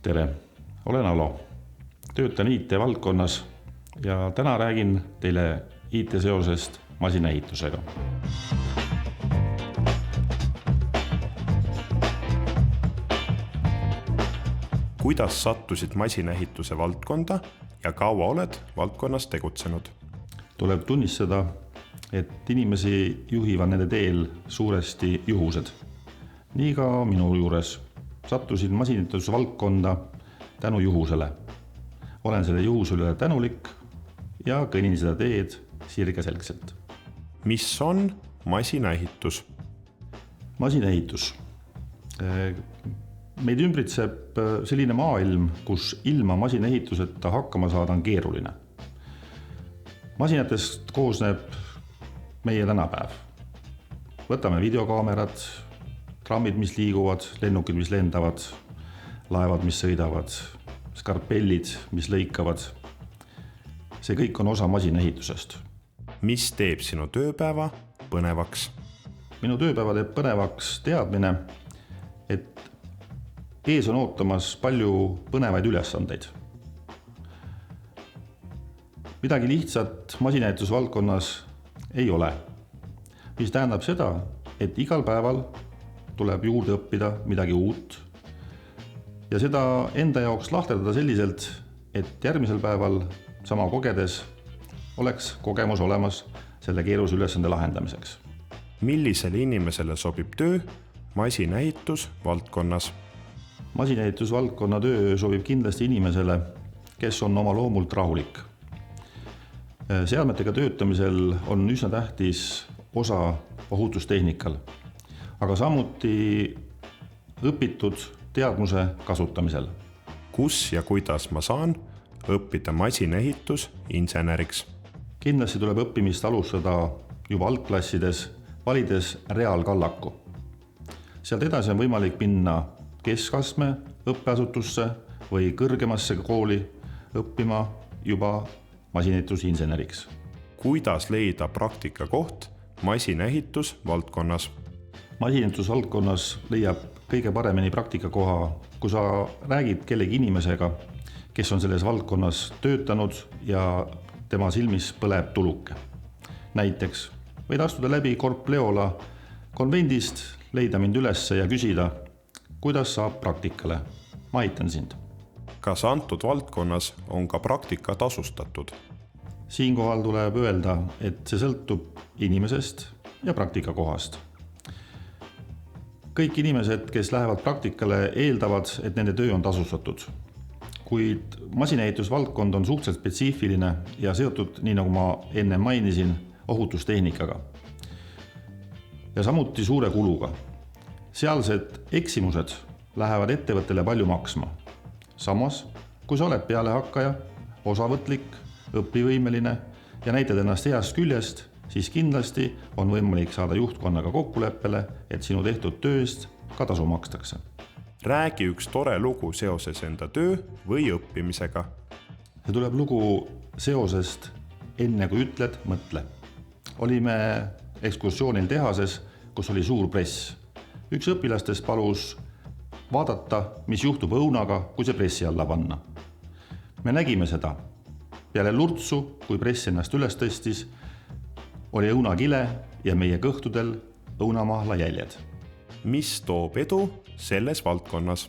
Tere, olen Alo. Töötan IT-valdkonnas ja täna räägin teile IT-seosest masinaehitusega. Kuidas sattusid masinaehituse valdkonda ja kaua oled valdkonnas tegutsenud? Tuleb tunnistada, et inimesi juhivad nende teel suuresti juhused. Nii ka minu juures. Sattusin masinaehituse valdkonda tänu juhusele. Olen selle juhuse üle tänulik ja kõnnin seda teed sirgeselgselt. Mis on masinaehitus? Masinaehitus. Meid ümbritseb selline maailm, kus ilma masinaehituseta hakkama saada on keeruline. Masinatest koosneb meie tänapäev. Võtame videokaamerad, trammid, mis liiguvad, lennukid, mis lendavad, laevad, mis sõidavad, skarpellid, mis lõikavad. See kõik on osa masinaehitusest. Mis teeb sinu tööpäeva põnevaks? Minu tööpäeva teeb põnevaks teadmine, et ees on ootamas palju põnevaid ülesandeid. Midagi lihtsat masinaehitusvaldkonnas ei ole, mis tähendab seda, et igal päeval tuleb juurde õppida midagi uut ja seda enda jaoks lahterdada selliselt, et järgmisel päeval sama kogedes oleks kogemus olemas selle keerulise ülesande lahendamiseks. Millisele inimesele sobib töö masinaehitus valdkonnas? Masinaehitusvaldkonna töö sobib kindlasti inimesele, kes on oma loomult rahulik. Seadmetega töötamisel on üsna tähtis osa ohutustehnikal, aga samuti õpitud teadmuse kasutamisel. Kus ja kuidas ma saan õppida masinaehitus inseneriks? Kindlasti tuleb õppimist alustada juba algklassides, valides reaalkallaku. Sealt edasi on võimalik minna keskastme õppeasutusse või kõrgemasse kooli õppima juba masinaehitusinseneriks. Kuidas leida praktikakoht masinaehitus valdkonnas? Masinaehitusvaldkonnas leiab kõige paremini praktikakoha, kui sa räägid kellegi inimesega, kes on selles valdkonnas töötanud ja tema silmis põleb tuluke. Näiteks võid astuda läbi Corp Leola konvendist, leida mind ülesse ja küsida, kuidas saab praktikale. Ma aitan sind. Kas antud valdkonnas on ka praktika tasustatud? Siinkohal tuleb öelda, et see sõltub inimesest ja praktikakohast. Kõik inimesed, kes lähevad praktikale, eeldavad, et nende töö on tasustatud. Kuid masinaehitusvaldkond on suhteliselt spetsiifiline ja seotud, nii nagu ma enne mainisin, ohutustehnikaga. Ja samuti suure kuluga. Sealsed eksimused lähevad ettevõttele palju maksma. Samas, kui sa oled pealehakkaja, osavõtlik, õpivõimeline ja näitad ennast heast küljest, siis kindlasti on võimalik saada juhtkonnaga kokkuleppele, et sinu tehtud tööst ka tasu makstakse. Räägi üks tore lugu seoses enda töö või õppimisega. See tuleb lugu seosest enne kui ütled, mõtle. Olime ekskursioonil tehases, kus oli suur press. Üks õpilastest palus vaadata, mis juhtub õunaga, kui see pressi alla panna. Me nägime seda. Peale lurtsu, kui press ennast üles tõstis, oli õunakile ja meie kõhtudel õunamahla jäljed. Mis toob edu selles valdkonnas?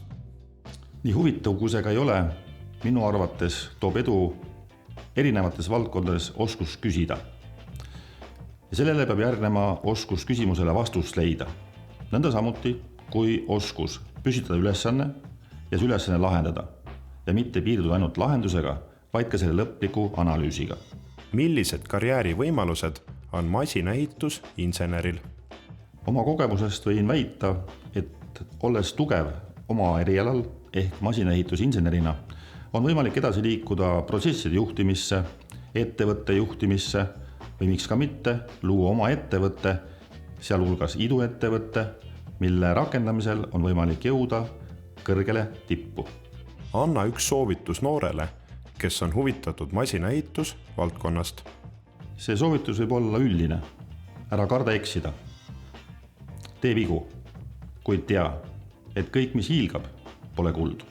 Nii huvitav, kui see ka ei ole, minu arvates toob edu erinevates valdkondades oskus küsida. Ja sellele peab järgnema oskus küsimusele vastust leida. Nõnda samuti, kui oskus püsitada ülesanne ja see ülesanne lahendada ja mitte piirduda ainult lahendusega, vaid ka selle lõpliku analüüsiga. Millised karjäärivõimalused on masinaehitus inseneril? Oma kogemusest võin väita, et olles tugev oma erialal ehk masinaehitusinsenerina, on võimalik edasi liikuda protsesside juhtimisse, ettevõtte juhtimisse või miks ka mitte luua oma ettevõtte, sealhulgas iduettevõtte, mille rakendamisel on võimalik jõuda kõrgele tippu. Anna üks soovitus noorele, kes on huvitatud masinaehitus valdkonnast. See soovitus võib olla üldine. Ära karda eksida. Tee vigu, kuid tea, et kõik, mis hiilgab, pole kuld.